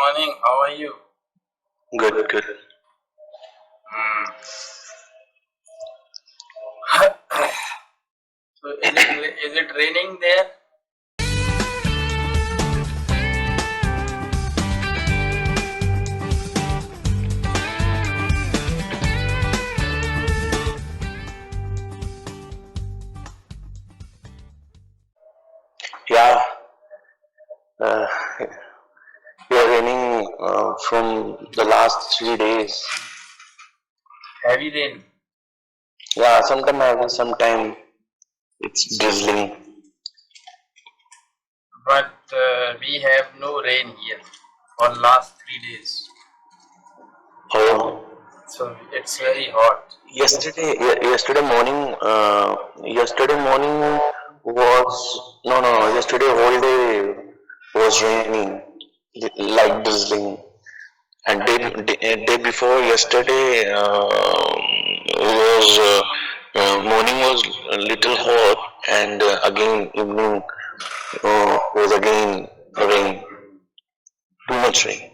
morning. How are you? Good, good. So is it raining there? Yeah, uh, we are raining from the last 3 days. Heavy rain. Yeah, sometime heavy, sometime it's drizzling. But we have no rain here for last 3 days. Oh, So it's very hot. yesterday morning, yesterday whole day was raining, like drizzling. And day before yesterday was morning was a little hot, and again evening was again rain, too much rain.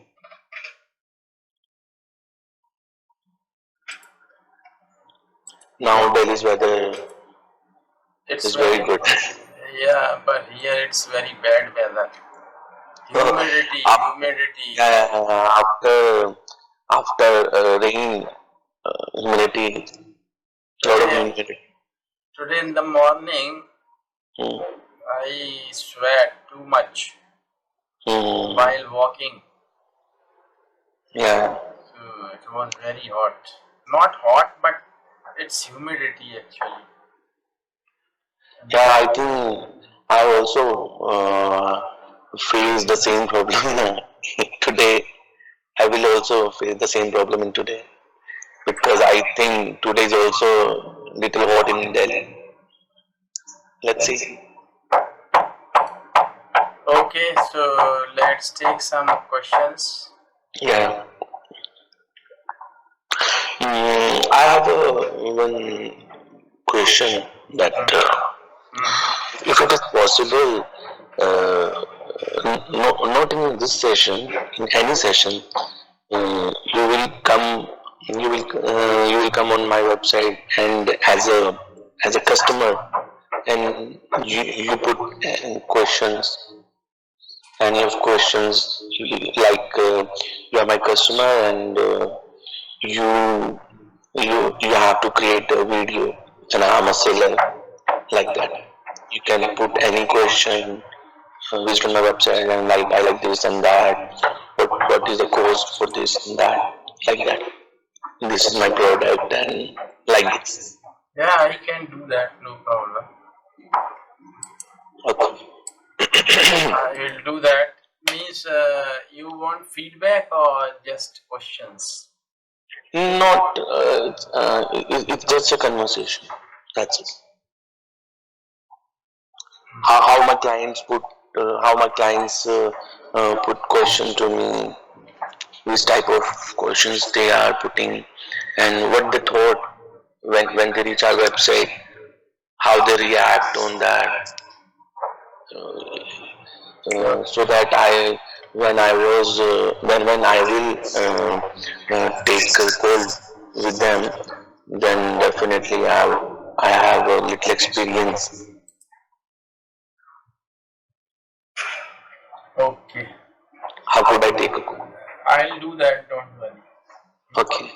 Now Delhi's weather is very good. Yeah, but here it's very bad weather. Humidity. Yeah, after rain, humidity, lot of humidity. Today in the morning, I sweat too much while walking. Yeah. So it was very hot. Not hot, but it's humidity actually. Yeah, I think I also face the same problem today. I will also face the same problem in today, because I think today is also little hot in Delhi. Let's see. Okay, so let's take some questions. Yeah. I have one question that if it is possible, not in this session, in any session, you will come, you will come on my website and as a customer, and you put questions, any of questions, like you are my customer, and you you have to create a video, and I'm a seller, like that. You can put any question based on my website, and like I like this and that. What is the cost for this and that, like that. This is my product, and like this. Yeah, I can do that, no problem. Okay. I will do that. Means you want feedback or just questions? Not, it's just a conversation. That's it. How my clients put question to me, which type of questions they are putting, and what they thought when they reach our website, how they react on that, so that when I was when I will take a call with them, then definitely I have a little experience. Okay. How could I take a call? I'll do that, don't worry. Okay.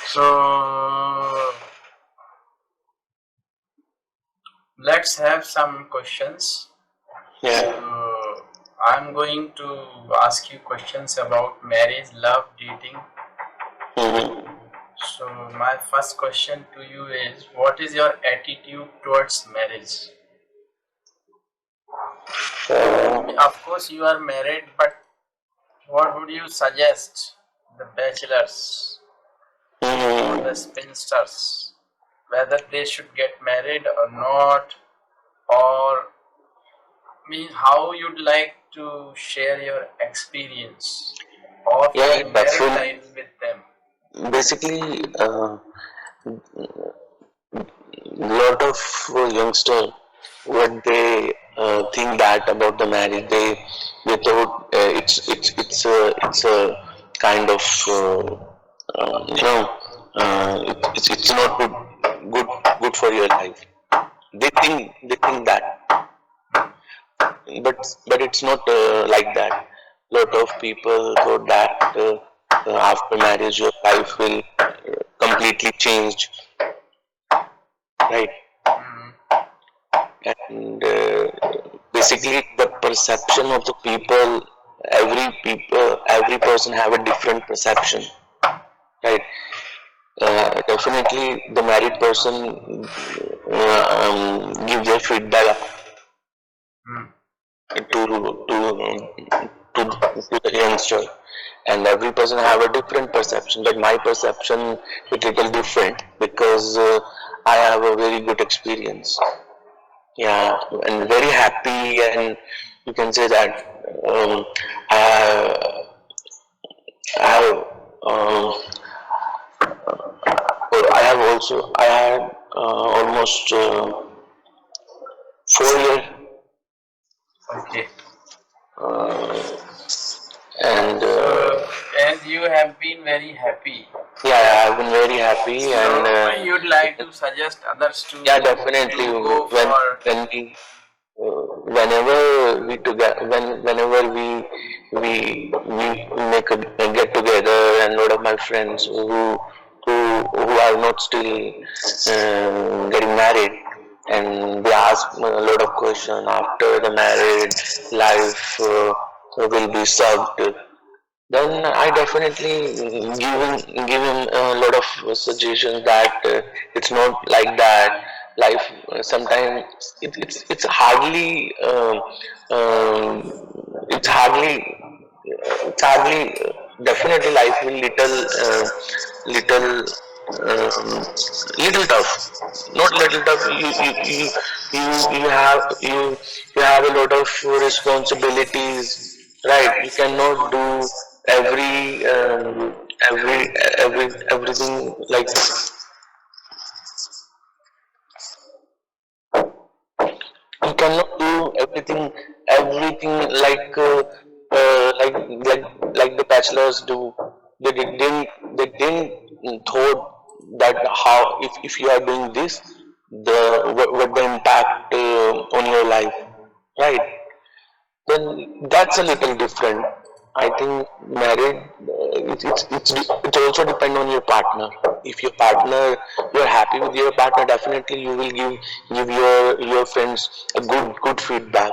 So let's have some questions. Yeah. So I'm going to ask you questions about marriage, love, dating. So my first question to you is, what is your attitude towards marriage? Of course you are married, but what would you suggest the bachelors or the spinsters, whether they should get married or not, or mean how you'd like to share your experience of your married life with them? Basically, lot of youngsters, what they think that about the marriage. They thought it's a kind of it's not good good for your life. They think that, but it's not like that. Lot of people thought that after marriage your life will completely change, right? And basically the perception of the people, every person have a different perception, right? Definitely the married person give their feedback to the youngster, and every person have a different perception, but my perception is little different because I have a very good experience, yeah, and very happy, and you can say that I have I have also I had almost 4 years, Okay. and And you have been very happy. yeah, I've been very happy, and So you'd like to suggest others yeah, to definitely go for. when we whenever we together whenever we make a get together, and a lot of my friends who are not still getting married, and they ask a lot of questions after the marriage life will be sucked, then I definitely give him a lot of suggestions that it's not like that. Life sometimes it's hardly it's hardly definitely life will little um, little tough, not little tough. You have a lot of responsibilities, right? You cannot do every everything like you cannot do everything like like like the bachelors do. They didn't thought that how if you are doing this, what the impact on your life, right? Then that's a little different. I think married, it also depend on your partner. If your partner, you're happy with your partner, definitely you will give your friends a good feedback.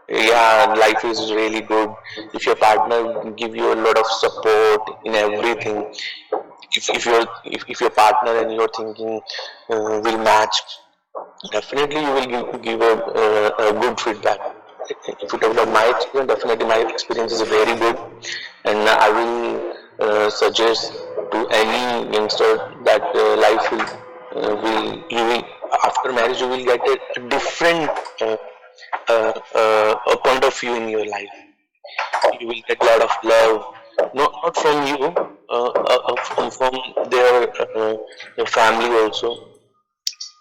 Yeah, life is really good. If your partner give you a lot of support in everything, if your partner and your thinking will match, definitely you will give a good feedback. If you talk about my experience, definitely my experience is very good, and I will suggest to any youngster that life will you will after marriage you will get a different a point of view in your life. You will get a lot of love, not from you, from their family also.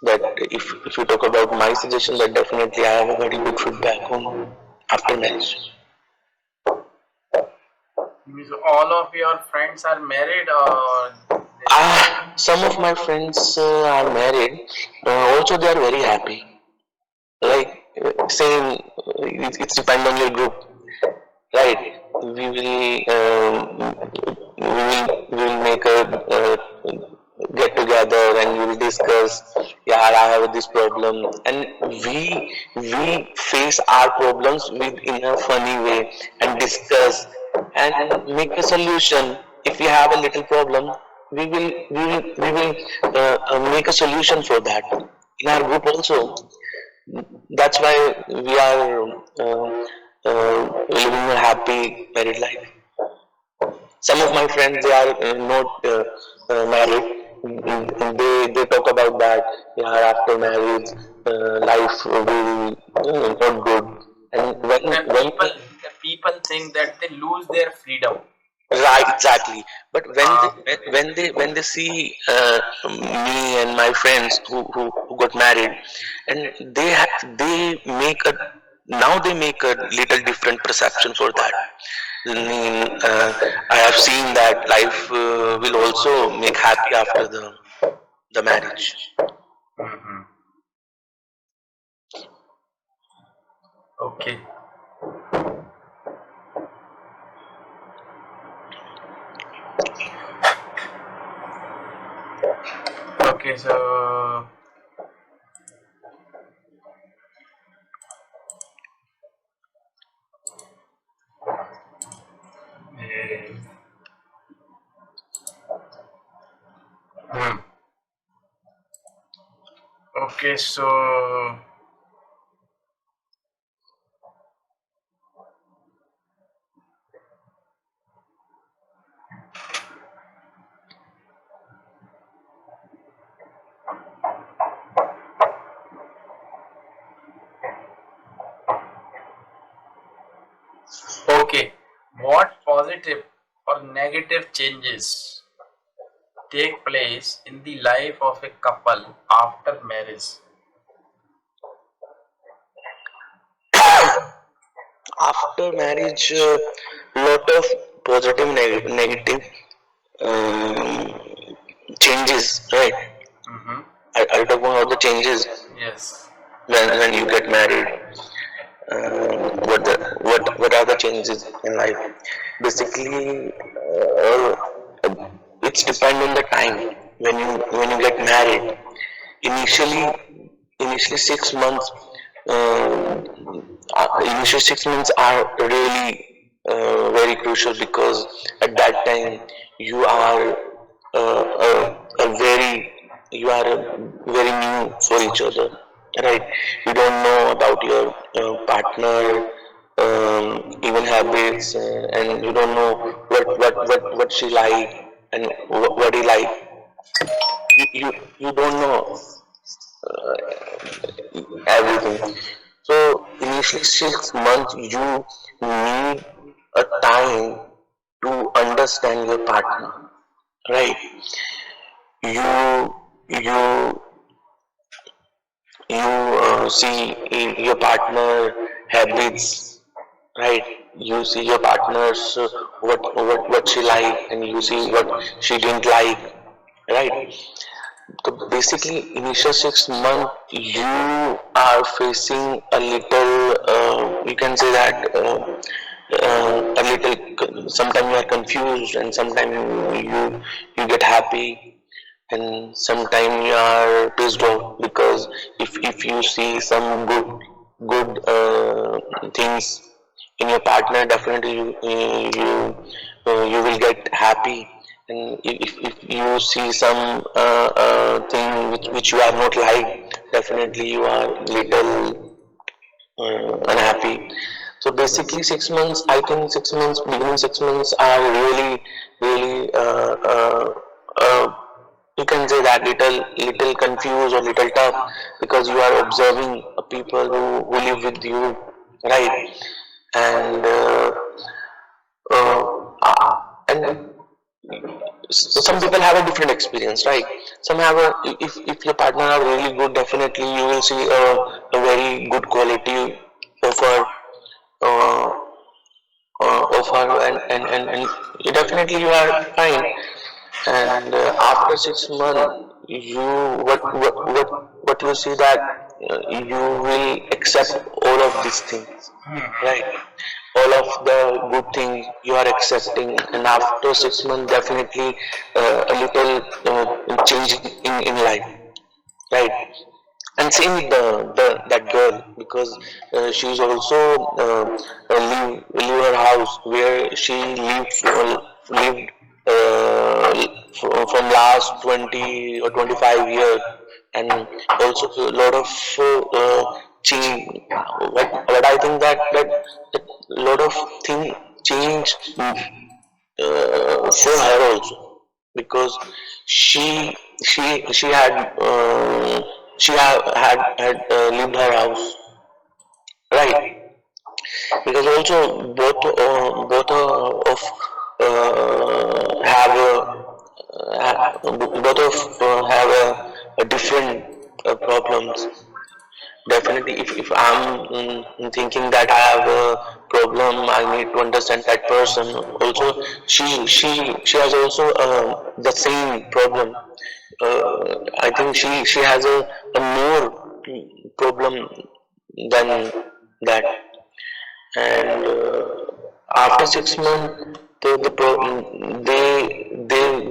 That if you talk about my suggestion, that definitely I have a very good feedback on after marriage. Means all of your friends are married, or Some of my friends are married. Also, they are very happy. Like same, it's depend on your group, right? We will make a get together, and we will discuss. Yeah, I have this problem, and we face our problems with in a funny way and discuss and make a solution. If we have a little problem, we will make a solution for that in our group also. That's why we are living a happy married life. Some of my friends, they are not married. They talk about that. Yeah, after marriage, life will not good. And the people think that they lose their freedom. Right, exactly. But Uh, when they see me and my friends who got married, and they make a now they make a little different perception for that. I have seen that life will also make happy after the marriage. mhm. Okay. Okay. So eh, hmm. Okay. So okay. What positive or negative changes take place in the life of a couple after marriage? After marriage, lot of positive, negative um, changes, right? Mm-hmm. I talk about the changes Yes. when you get married. What are the changes in life? Basically, it's depend on the time when you get married. Initially, initially 6 months. Uh, Initial 6 months are really very crucial because at that time you are a very you are very new for each other, right? You don't know about your partner even habits, and you don't know what she like and what he like. You don't know everything. So initially 6 months you need a time to understand your partner, right? You see your partner habits, right? You see your partner's what she like, and you see what she didn't like, right? So basically, initial 6 months, you are facing a little, you can say that a little. Sometimes you are confused, and sometimes you get happy, and sometimes you are pissed off because if you see some good things in your partner, definitely you will get happy. And if you see some thing which you are not like, definitely you are little unhappy. So basically 6 months, I think 6 months, beginning 6 months are really you can say that little confused or little tough because you are observing people who live with you, right? And and some people have a different experience, right? Some have a if your partner are really good, definitely you will see a very good quality of her uh, of her, and definitely you are fine. And after 6 months, you what you see that you will accept all of these things, right? All of the good things you are accepting, and after 6 months, definitely a little change in life, right? And same with the that girl because she's also leave her house where she lived from last 20 or 25 years, and also a lot of change. What I think that lot of thing change for her also because she had left her house, right? Because also both of have both of have a different problems. Definitely, if I'm thinking that I have a problem, I need to understand that person. Also, she has also the same problem. I think she has a more problem than that. And after 6 months, they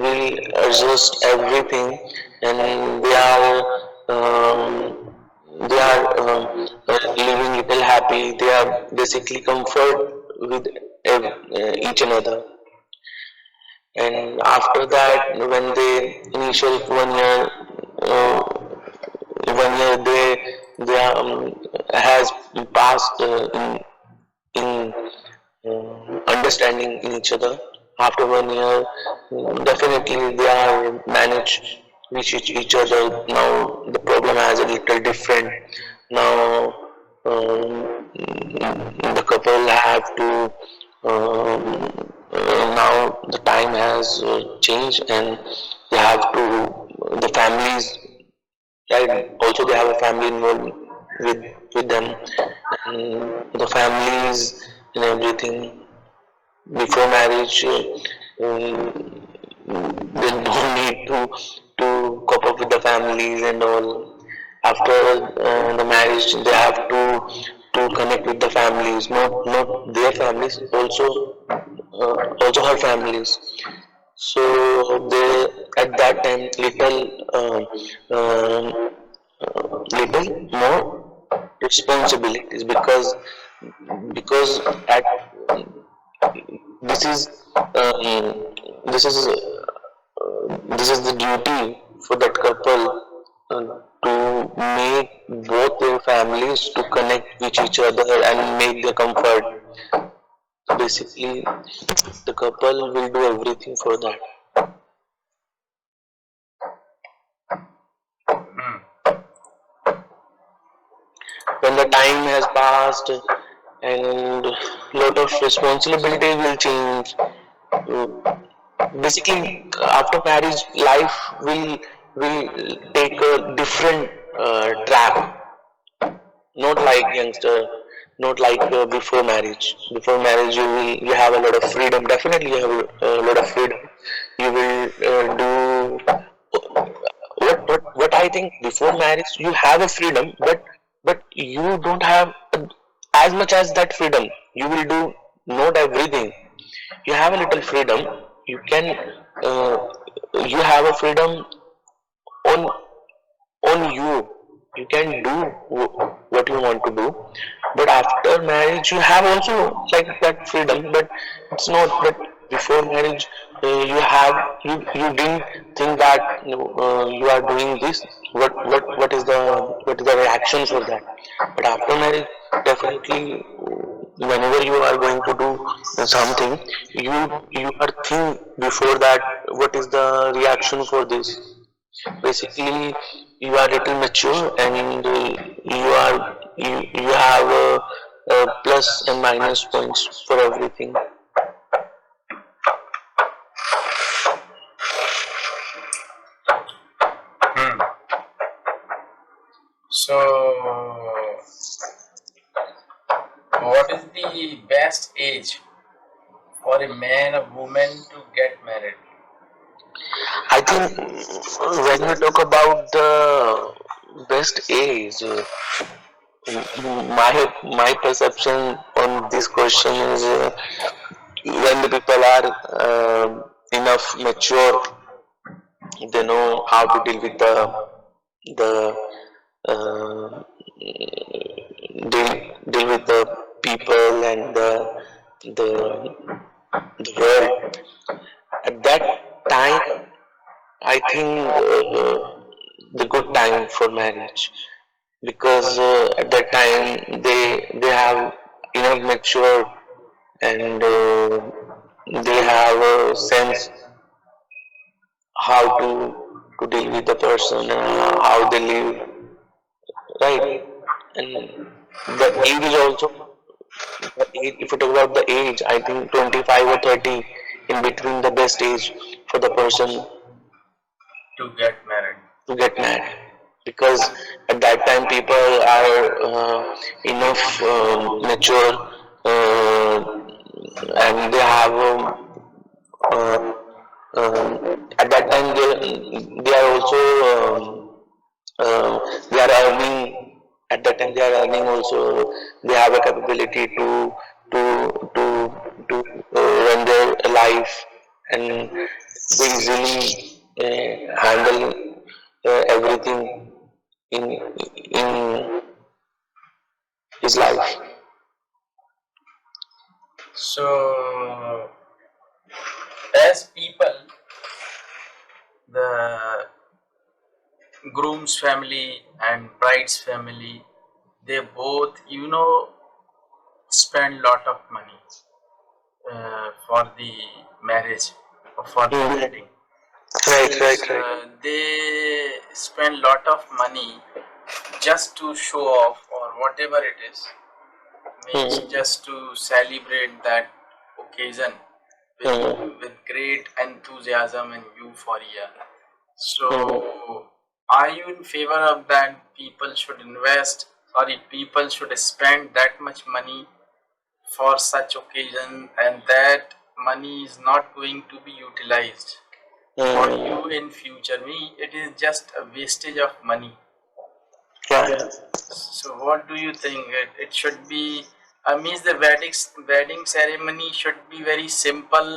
will adjust everything, and they are living little happy. They are basically comfort with each another. And after that, when they initial 1 year, uh, 1 year they has passed in understanding in each other. After 1 year, definitely they are managed with each other. Now the problem has a little different. Now the couple have to now the time has changed, and they have to the families, right? Also they have a family involved with them, and the families and everything before marriage, they don't need to cope up with the families and all. After the marriage, they have to connect with the families, not their families, also her families. So they at that time little more responsibilities, because at this is this is this is the duty for that couple to make both their families to connect with each other and make the comfort. So basically, the couple will do everything for that. When the time has passed and lot of responsibilities will change, basically after marriage life will take a different track, not like youngster, not like before marriage you have a lot of freedom. Definitely you have a lot of freedom. You will do what I think. Before marriage you have a freedom, but you don't have as much as that freedom. You will do not everything. You have a little freedom. You can uh, you have a freedom on you. You can do what you want to do, but after marriage you have also like that freedom. But it's not that before marriage you didn't think that you are doing this. What is the reaction for that? But after marriage, definitely, whenever you are going to do something, you are think before that what is the reaction for this. Basically, you are little mature, and you have plus and minus points for everything. So, what is the best age for a man or woman to get married? I think when we talk about the best age, my perception on this question is when the people are enough mature, they know how to deal with the uh, deal with the people and the the world. At that time, I think the good time for marriage, because at that time they have enough mature, and they have a sense how to deal with the person and how they live, right? And the age is also, if you talk about the age, I think 25 or 30 in between the best age for the person To get married. to get married, because at that time people are enough mature, and they have at that time they are also they are earning. At that time they are earning also. They have a capability to to to run their life, and they easily handle everything in his life. So, as people, the groom's family and bride's family, they both, spend lot of money for the marriage or for the Mhm. wedding. Right, Means right, right. they spend lot of money just to show off or whatever it is, means Mhm. just to celebrate that occasion Mhm. with great enthusiasm and euphoria. Mhm. So, are you in favor of that? People should invest, sorry, people should spend that much money for such occasion, and that money is not going to be utilized for you Mhm. in future. Me, it is just a wastage of money. Yeah. So, what do you think? It should be. Means the wedding ceremony should be very simple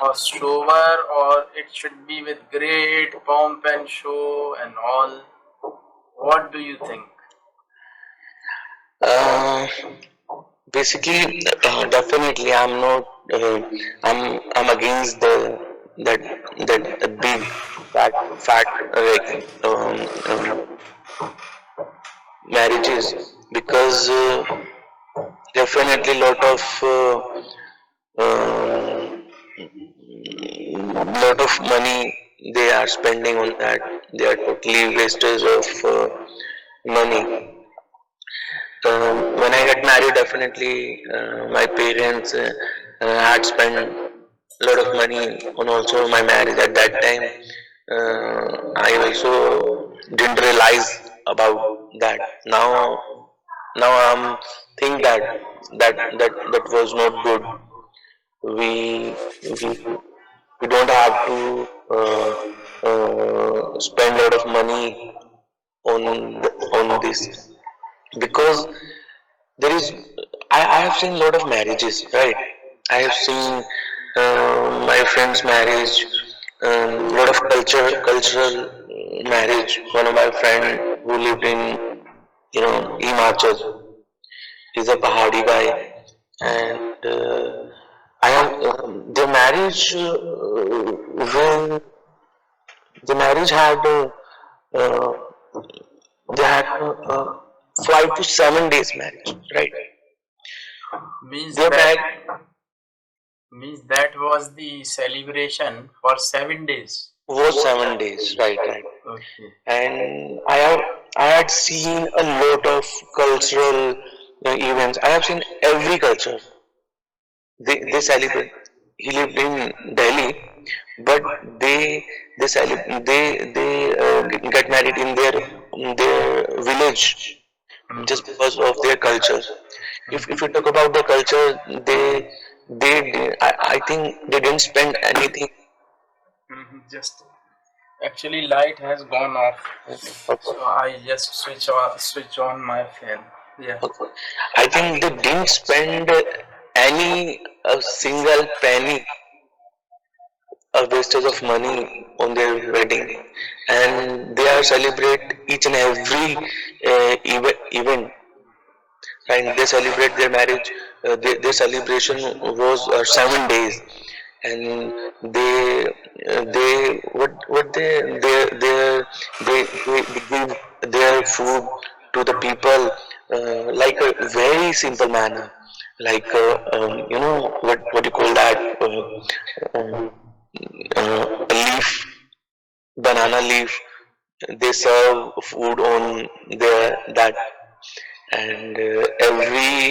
or sober, or it should be with great pomp and show and all. What do you think? Uh, Basically, definitely, I'm not. I'm against that that big fat like marriages, because definitely lot of money they are spending on that. They are totally wastage of money. When I got married, definitely my parents had spent a lot of money on also my marriage. At that time, I also didn't realize about that. Now I'm think that was not good. We we we don't have to spend a lot of money on on this, because there is I have seen a lot of marriages, right? I have seen my friend's marriage, a lot of cultural marriage. One of my friend who lived in Himachal, he's a Pahadi guy, and I have the marriage when the marriage had uh, they had 5 to 7 days marriage, right? Means They that married means that was the celebration for 7 days. was 7 days, right, right. Okay. And I had seen a lot of cultural events. I have seen every culture. They celebrate. He lived in Delhi, but they celebrate. They get married in their village just because of their culture. If you talk about the culture, I think they didn't spend anything. Just actually, light has gone off, so I just switch on my fan. Yeah. I think they didn't spend any a single penny or wastage of money on their wedding, and they are celebrate each and every event, and they celebrate their marriage. Their celebration was 7 days, and they what they give their food to the people like a very simple manner, like what you call that a leaf, banana leaf. They serve food on their that, and every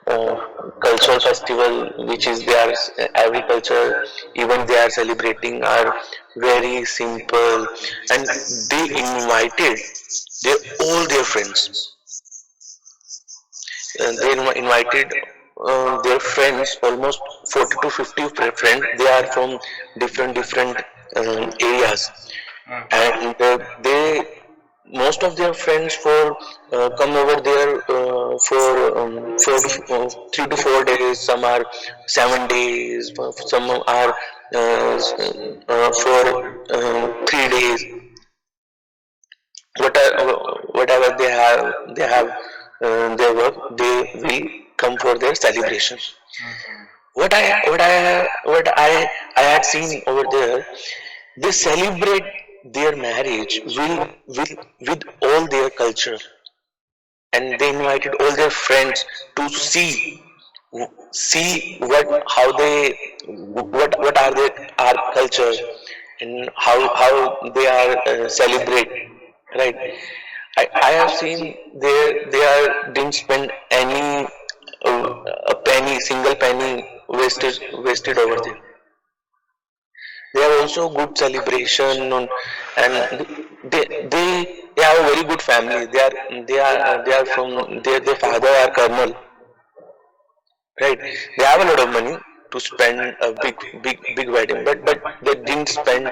cultural festival which is their every culture even they are celebrating are very simple, and they invited their all their friends. They invited their friends, almost 40 to 50 friends. They are from different areas, and they most of their friends for come over there for 3 to 4 days. Some are 7 days. Some are for 3 days. Whatever they have their work, they will come for their celebration. What I had seen over there, they celebrate their marriage with all their culture, and they invited all their friends to see how they what are their our culture, and how they are celebrate, right. I have seen they are didn't spend any a penny, single penny wasted over there. They have also good celebration and they have a very good family. They are from their father are colonel, right. They have a lot of money to spend a big wedding, but they didn't spend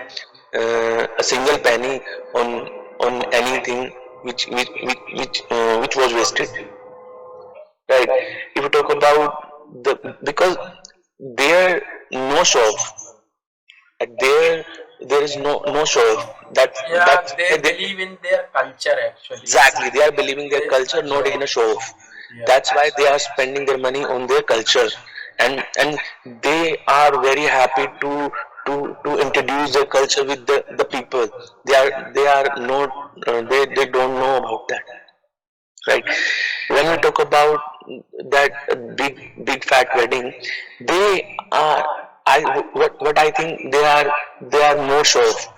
a single penny on anything which was wasted, right. If you talk about the because there no show off, there is no show off. Yeah, That's they believe in their culture actually. exactly, they are believing their culture, not in a show off. Yeah. That's why they are spending their money on their culture, and they are very happy to introduce their culture with the people. They are not they don't know about that, right. When we talk about that big fat wedding, they are I what I think they are more show off.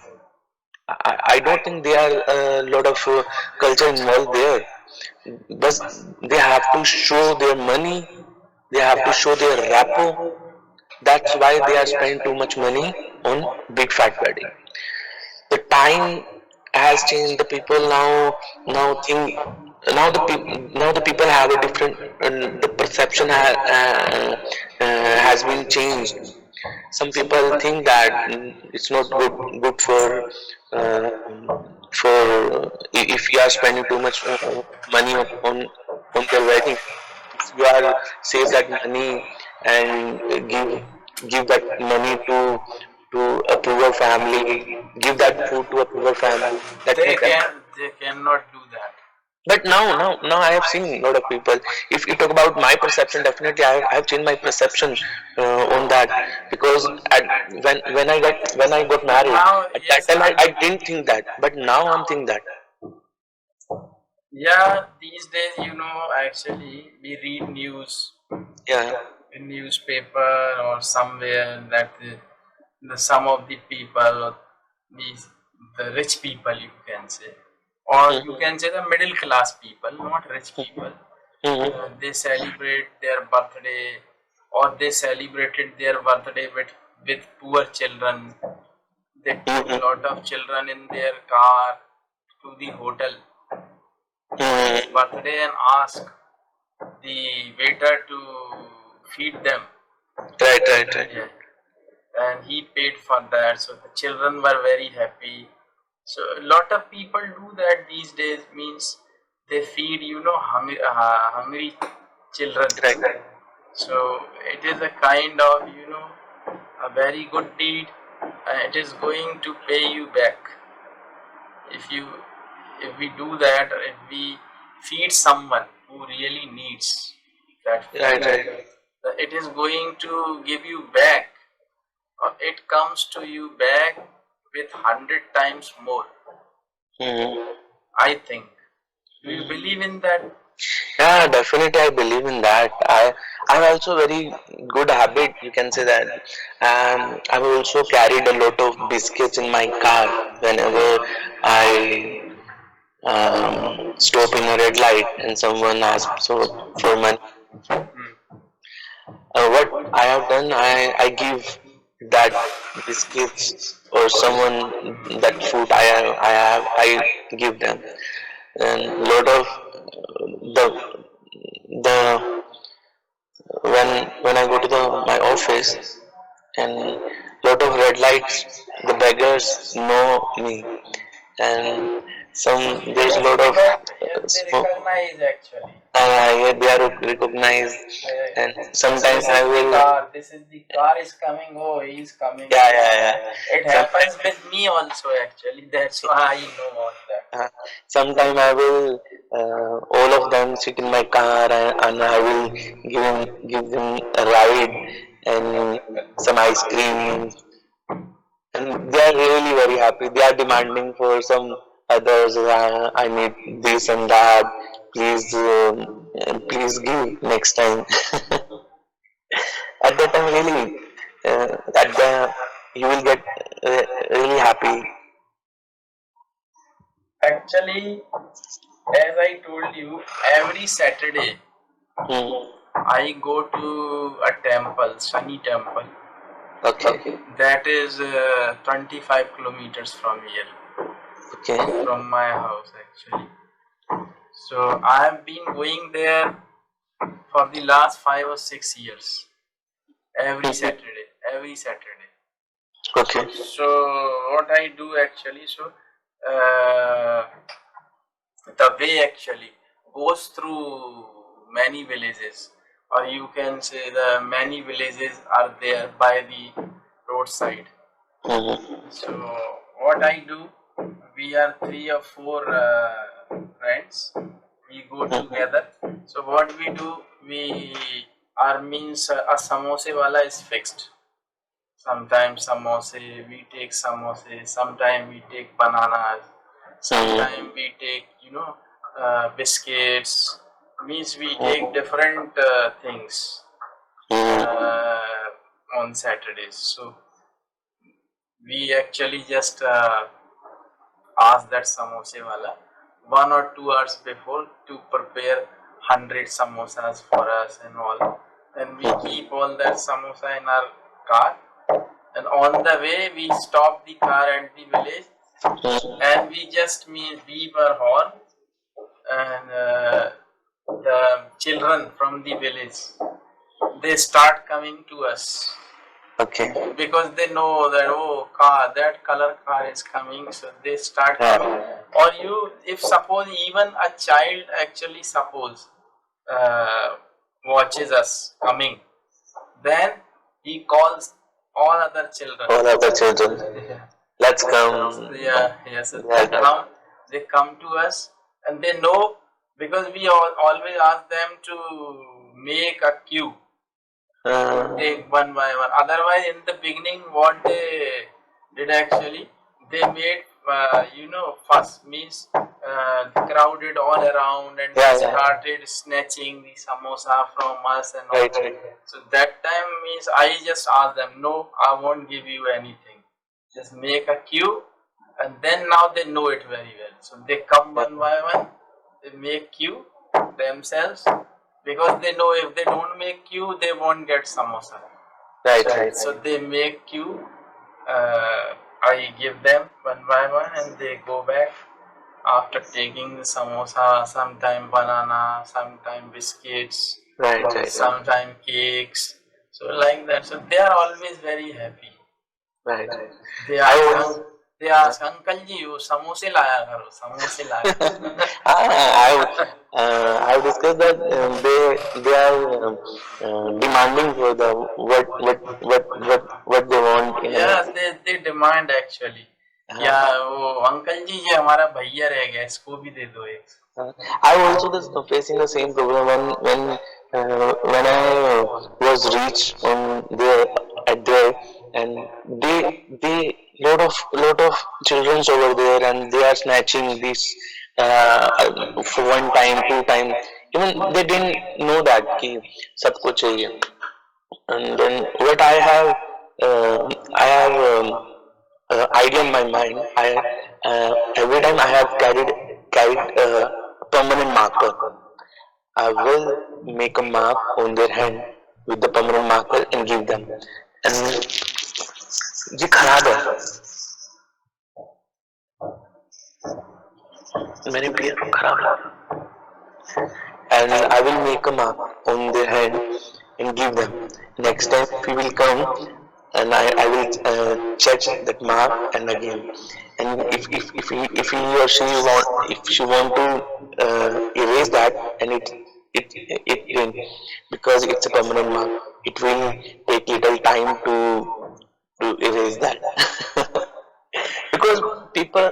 I don't think there are a lot of culture involved there, but they have to show their money, they have to show their rapport. That's why they are spending too much money on big fat wedding. The time has changed. The people now think now the people have a different the perception has been changed. Some people think that it's not good uh, if you are spending too much money on their wedding. If you are save that money and give that money to a poor family, give that food to a poor family. They cannot do that. But now I have seen a lot of people. If you talk about my perception, definitely I have changed my perception on that, because when I got married, Now, at that yes, time I didn't think that, but now I'm thinking that. yeah, these days, actually, we read news Yeah. in newspaper or somewhere that some of the people, or these the rich people, you can say, or you can say the middle class people, not rich people. They celebrate their birthday, or they celebrated their birthday with poor children. They took a lot of children in their car to the hotel for his birthday and asked the waiter to feed them. Right. Yeah. And he paid for that, so the children were very happy. So a lot of people do that these days, means they feed hungry children. Right. So it is a kind of a very good deed, and it is going to pay you back if you if we do that, or if we feed someone who really needs that food. Right. It is going to give you back, or it comes to you back with 100 times more, I think. Do you believe in that? Yeah, definitely I believe in that. I have also very good habit, you can say that. I've also carried a lot of biscuits in my car whenever I stop in a red light and someone asks for money. what I have done, I give that biscuits or someone that food I give them, and lot of the when I go to my office and lot of red lights, the beggars know me, and there's a lot of Yes, they smoke. recognize actually. Yeah, they are recognized, and sometimes This I is the will. car. This is the car is coming. Oh, he is coming. Yeah, yeah, yeah. It happens with me also actually. That's why I know all that. Sometime I will all of them sit in my car, and I will give them a ride and some ice cream, and they are really very happy. They are demanding for some others. I need this and that. Please, please give next time. At that time, really, at the you will get really happy. Actually, as I told you, every Saturday Hmm. I go to a temple, Shani temple. Okay. That is 25 kilometers from here, Okay. from my house actually. So I have been going there for the last 5 or 6 years. Every Saturday, every Saturday. Okay. So what I do actually, so uh, the way actually goes through many villages, or you can say the many villages are there by the roadside. Hmm. So what I do, we are 3 or 4 friends. We go together. So what we do, we our means a samosa wala is fixed. Sometimes samosa, we take samosa. Sometimes we take bananas. Sometimes we take biscuits. Means we take different things on Saturdays. So we actually just ask that samosa wala 1 or 2 hours before to prepare 100 samosas for us and all. And we keep all that samosa in our car. And on the way, we stop the car at the village, and we just beep our horn, and the children from the village, they start coming to us. Okay. Because they know that, oh, car, that color car is coming, so they start coming. Or you, if suppose even a child actually suppose watches us coming, then he calls all other children. All other children. Yeah. Let's come. Yeah, yes. Yeah. They come to us, and they know, because we always ask them to make a queue, take one by one. Otherwise, in the beginning, what they did actually, they made fuss, means crowded all around, and they started snatching the samosa from us and all. Right. So that time means I just asked them, no, I won't give you anything. Just make a queue, and then now they know it very well. So they come one by one, they make queue themselves, because they know if they don't make queue, they won't get samosa. Right. So they make queue. I give them one by one, and they go back after taking the samosa, sometime banana, sometime biscuits, Right. sometime cakes. So like that. So they are always very happy. Right. They ask, Uncle ji, वो समोसे लाया करो, समोसे लाया करो. I've discussed that they are demanding for the what they want. Yes, they demand actually. या वो uncle जी ये हमारा भैया रह गया, इसको भी दे दो एक. I also facing the same problem when I was reached on there at there, and they lot of children over there, and they are snatching this for one time, 2 time. Even they didn't know that कि सबको चाहिए. And then what I have idea in my mind. Every time I have carried a permanent marker. I will make a mark on their hand, with the permanent marker and give them. And ये खराब है, मेरे पियर खराब है. And I will make a mark on their hand and give them. Next time he will come and I will check that mark and again. And if he or she want to erase that, and it will, because it's a permanent mark, it will take little time to erase that. Because people,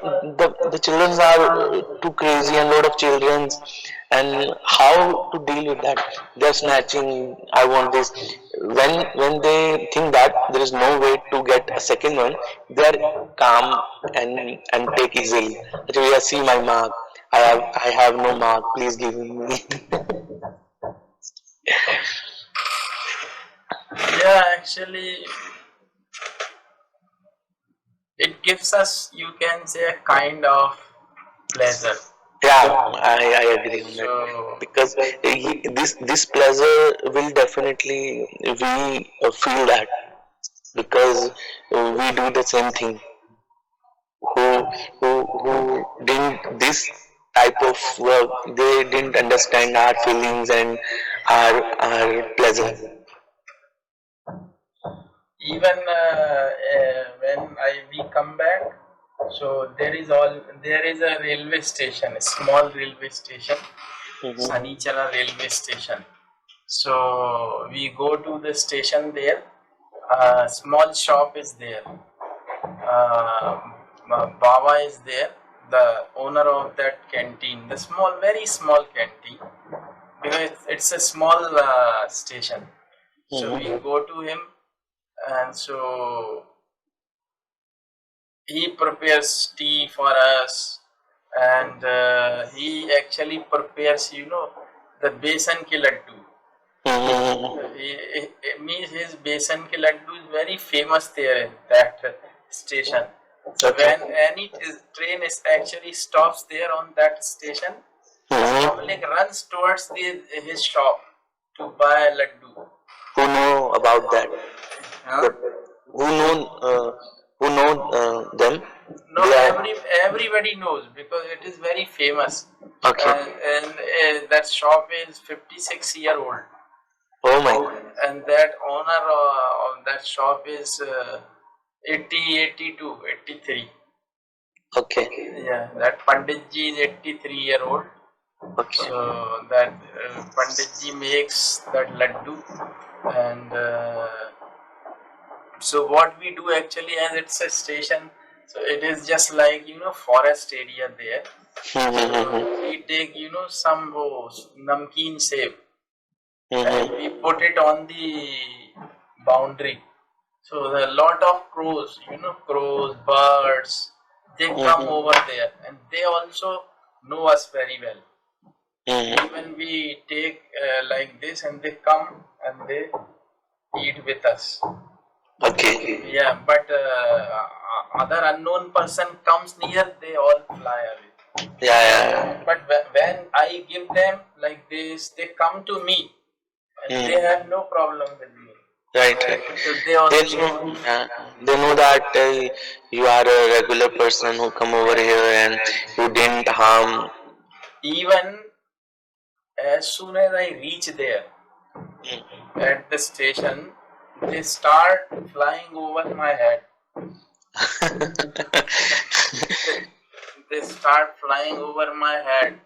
the children are too crazy, and lot of children, and how to deal with that? They're snatching, I want this. When they think that there is no way to get a second one, they are calm and take easily. Okay, yeah, see my mark, I have no mark, please give me. Yeah, actually, it gives us, you can say, a kind of pleasure. Yeah, I agree on that, So, because this pleasure will definitely we feel that, because we do the same thing. Who didn't this type of work, they didn't understand our feelings and our pleasure. even when we come back, so there is a railway station, a small railway station, Sanichala railway station. So we go to the station there. A small shop is there. Baba is there, the owner of that canteen, the small, very small canteen, because it's a small station. So we go to him, and so he prepares tea for us, and he actually prepares, the besan ki laddu. Means his besan ki laddu is very famous there in that station. So when any train is actually stops there on that station, the public runs towards his shop to buy laddu. Who know about that? Huh? Who know them? No, everybody knows, because it is very famous. Okay. And that shop is 56-year old. Oh my God. And that owner of that shop is 80, 82, 83. Okay. Yeah, that Panditji is 83-year-old. Okay. So that Panditji makes that laddu, and so what we do actually, as it's a station, so it is just like forest area there. So we take some namkeen save, and we put it on the boundary. So a lot of crows, birds, they come over there, and they also know us very well. Even we take like this, and they come and they eat with us. Okay. Yeah, but other unknown person comes near, they all fly away. Yeah. But when I give them like this, they come to me, and they have no problem with me. Right. So they also They know that you are a regular person who come over here and you didn't harm. even as soon as I reach there at the station, they start flying over my head. They start flying over my head,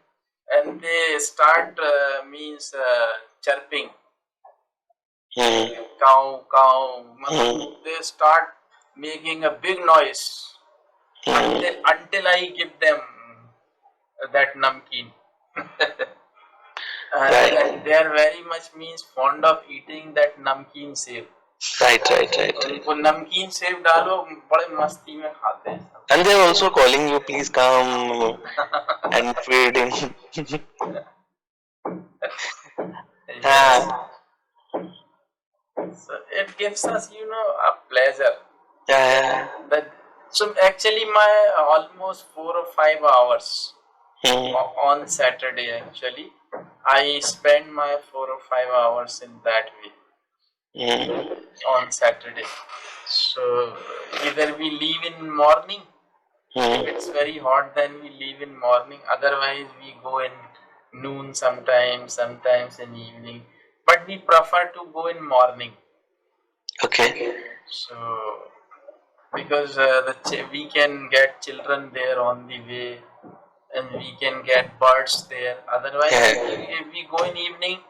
and they start chirping. Cow, cow. They start making a big noise until I give them that namkeen. And they are very much fond of eating that namkeen sev. Right. उनको नमकीन save डालो, बड़े मस्ती में खाते हैं. And they're also calling you, please come and feed him. So it gives us, a pleasure. Yeah. So actually, my almost 4 or 5 hours on Saturday, actually, I spend my 4 or 5 hours in that way. on Saturday. So either we leave in morning. If it's very hot, then we leave in morning. Otherwise, we go in noon sometimes in evening. But we prefer to go in morning. Okay. So because we can get children there on the way, and we can get birds there. Otherwise, if we go in evening,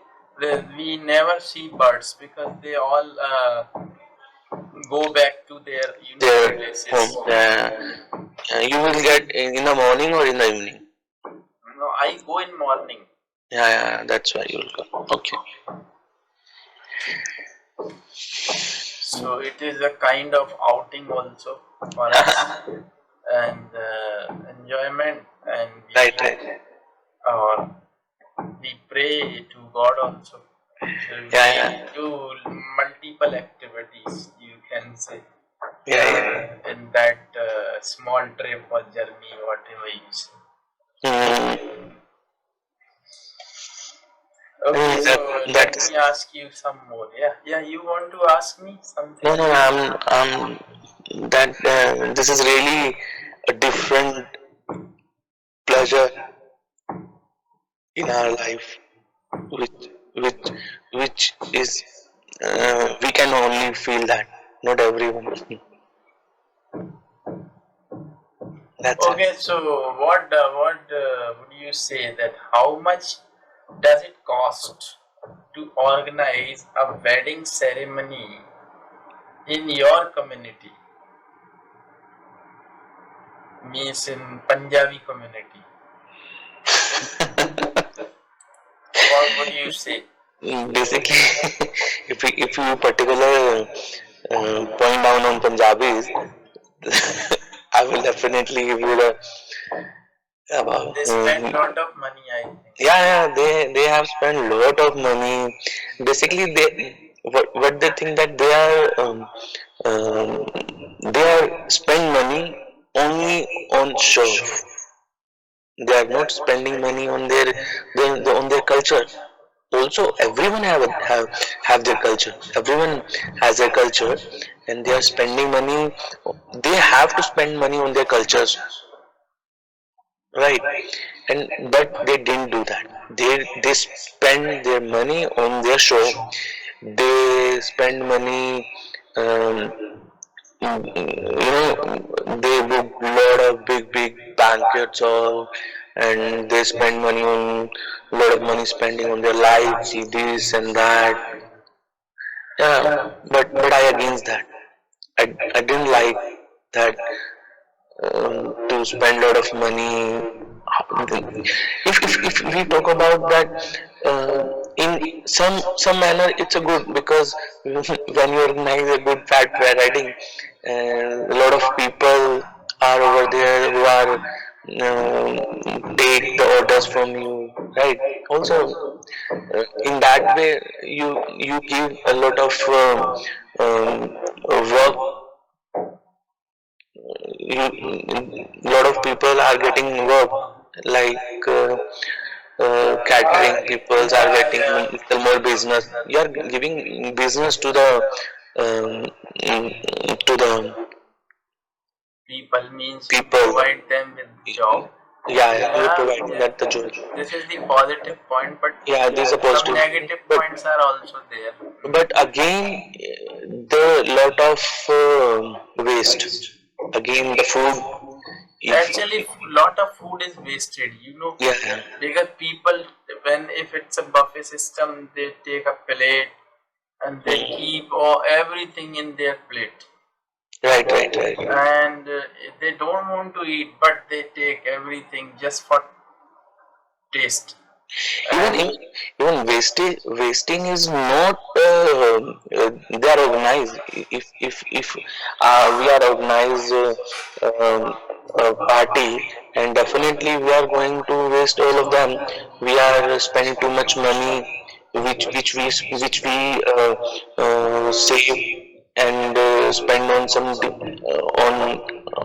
we never see birds because they all go back to their places. You will get in the morning or in the evening? No, I go in morning. Yeah, that's why you will go. Okay. So it is a kind of outing also for us and enjoyment, and we pray to God also. So we do multiple activities, you can say. In that small trip or journey, whatever you say. Okay, so let me ask you some more. Yeah, you want to ask me something? No, this is really a different pleasure in our life, which is we can only feel that, not everyone. That's okay. So what would you say that how much does it cost to organize a wedding ceremony in your community? Means in Punjabi community. What would you say? Basically, if you particular point down on Punjabis, I will definitely give you the about. They spend lot of money, I think. Yeah, they have spent lot of money. Basically, what they think that they are spend money only on show. They are not spending money on their culture. Also, everyone have their culture. Everyone has their culture, and they are spending money. They have to spend money on their cultures, right? And but they didn't do that. They spend their money on their show. They spend money. They book lot of big banquets all, and they spend money on lot of money spending on their lights, this and that. Yeah, but I against that. I didn't like that to spend a lot of money. If we talk about that in some manner, it's a good because when you organize a good fat fair riding, a lot of people are over there who are take the orders from you, right? Also, in that way, you give a lot of work. Lot of people are getting work, like catering people are getting little more business. You are giving business to the people, means people. provide them with job. Yeah, you providing that the job. This is the positive point, but Yeah, this is a positive. some negative points are also there. But again, the lot of waste. Again, the food. Actually, lot of food is wasted, Yeah. because people, if it's a buffet system, they take a plate and they keep everything in their plate. Right. And they don't want to eat, but they take everything just for taste. Even wasting is not they are organized. If we are organized a party, and definitely we are going to waste all of them. We are spending too much money, which we save and spend on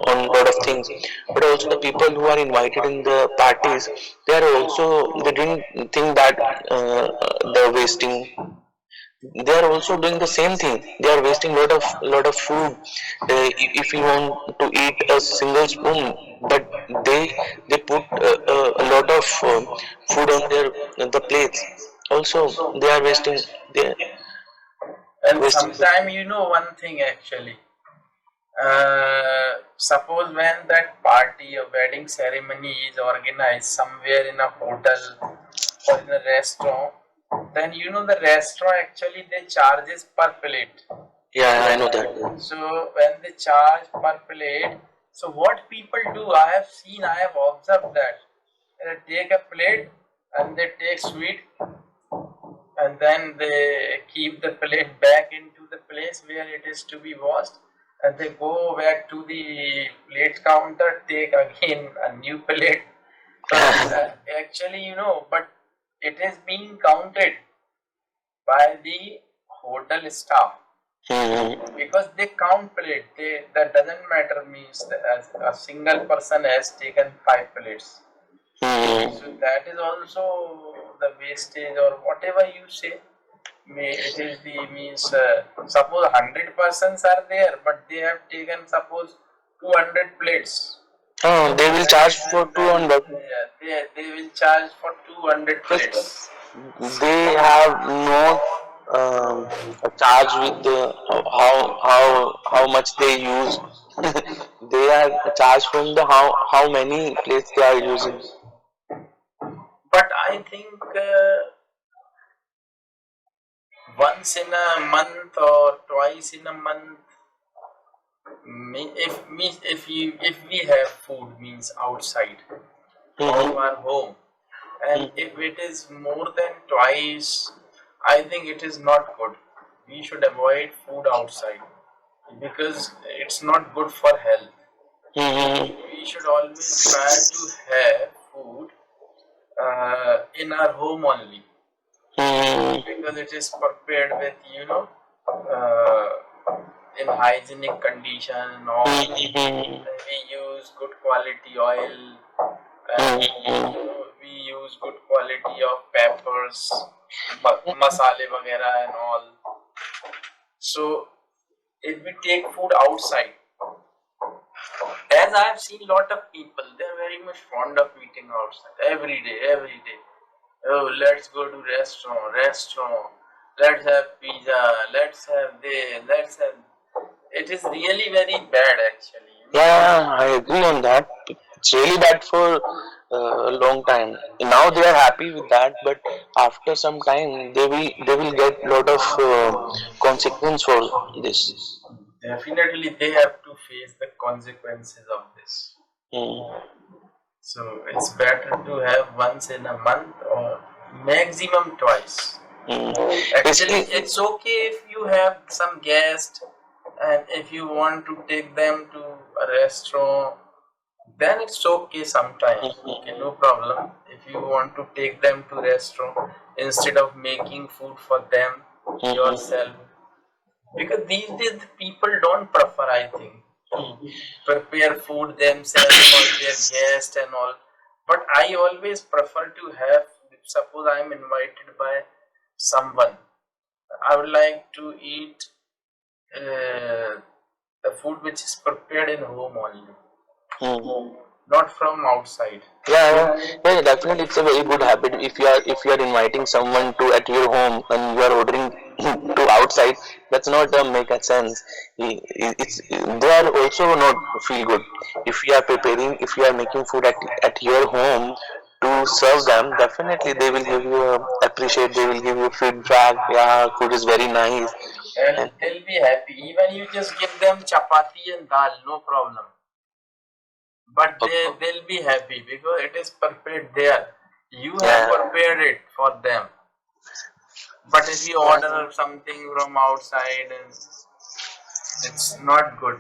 on lot of things. But also the people who are invited in the parties, they didn't think that the wasting. they are also doing the same thing. They are wasting lot of food. If you want to eat a single spoon, but they put a lot of food on their the plates. Also, they are they are And wasting food. sometime you know one thing actually. Suppose when that party or wedding ceremony is organized somewhere in a hotel or in a restaurant, then you know the restaurant actually they charges per plate. Yeah, I know that. So when they charge per plate, so what people do, I have observed that they take a plate and they take sweet and then they keep the plate back into the place where it is to be washed and they go back to the plate counter, take again a new plate. So actually, you know, but it is being counted by the hotel staff because they count plate. That doesn't matter means that as a single person has taken 5 plates. So that is also the wastage or whatever you say. It is the means suppose 100 persons are there, but they have taken suppose 200 plates. Oh, they will charge for 200. Yeah, they will charge for 200 plates. They have no a charge with the how much they use. They are charged from the how many plates they are using. But I think once in a month or twice in a month, if we have food means outside from our home, and if it is more than twice, I think it is not good. We should avoid food outside because it's not good for health. We should always try to have food in our home only because it is prepared with in hygienic condition or we use good quality oil and we use good quality of peppers, masale vagera and all. So if we take food outside, as I have seen lot of people, they are very much fond of eating outside every day. Oh, let's go to restaurant. Let's have pizza. Let's have this. Let's have. It is really very bad, actually. Yeah, I agree on that. It's really bad for a long time. Now they are happy with that, but after some time they will get lot of consequence for this. Definitely, they have to face the consequences of this. Mm. So it's better to have once in a month or maximum twice. Actually, it's okay if you have some guest and if you want to take them to a restaurant, then it's okay sometimes. Okay, no problem. If you want to take them to restaurant instead of making food for them yourself, because these days the people don't prefer, I think, to prepare food themselves for their guest and all. But I always prefer to have, suppose I am invited by someone, I would like to eat the food which is prepared in home only, not from outside. Yeah, definitely. It's a very good habit. If you are inviting someone to at your home and you are ordering to outside, that's not make a sense. It's they are also not feel good. If you are making food at your home to serve them, definitely they will give you appreciate. They will give you feedback. Yeah, food is very nice. And they'll be happy. Even you just give them chapati and dal, no problem. But they'll be happy because it is prepared there. You have prepared it for them. But if you order something from outside, and it's not good.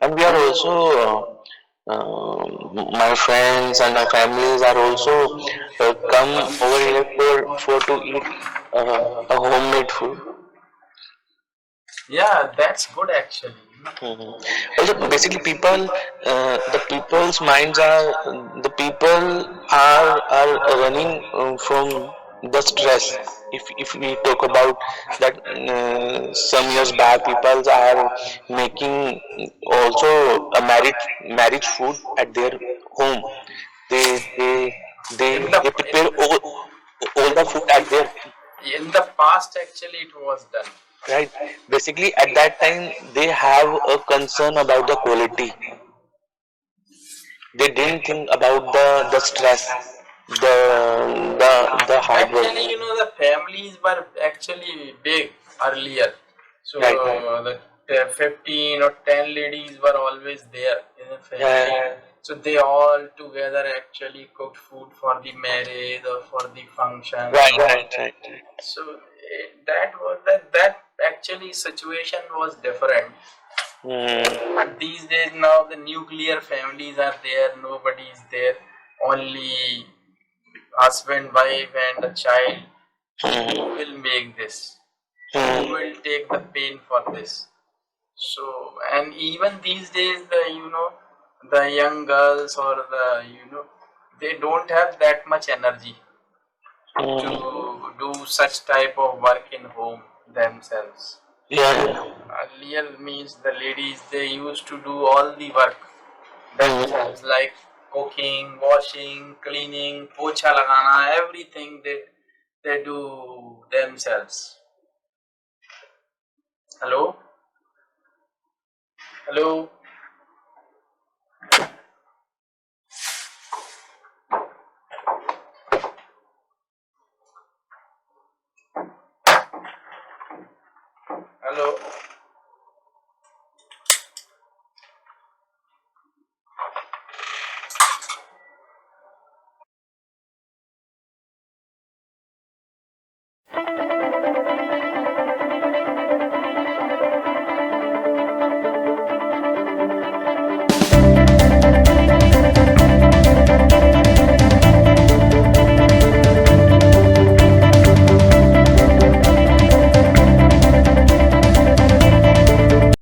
And we are also my friends and my families are also come over here for to eat a homemade food. Yeah, that's good actually. Also, basically, the people's minds are the people are running from the stress. if we talk about that, some years back, people are making also a marriage food at their home. They they they In the they prepare all the food at their home, in the past, actually, it was done. right? Basically, at that time, they have a concern about the quality. They didn't think about the stress, the hard work. Actually, the families were actually big earlier. So Right. the 15 or 10 ladies were always there in the family. Yeah. So they all together actually cooked food for the marriage or for the function and Right. all. Right. So that was that actually situation was different. But these days now the nuclear families are there, nobody is there, only husband, wife and a child. Who will make this? Who will take the pain for this? So, and even these days the young girls or they don't have that much energy to do such type of work in home themselves. Yeah. Earlier means the ladies, they used to do all the work themselves, like cooking, washing, cleaning, pocha lagana, everything they do themselves. Hello? Hello?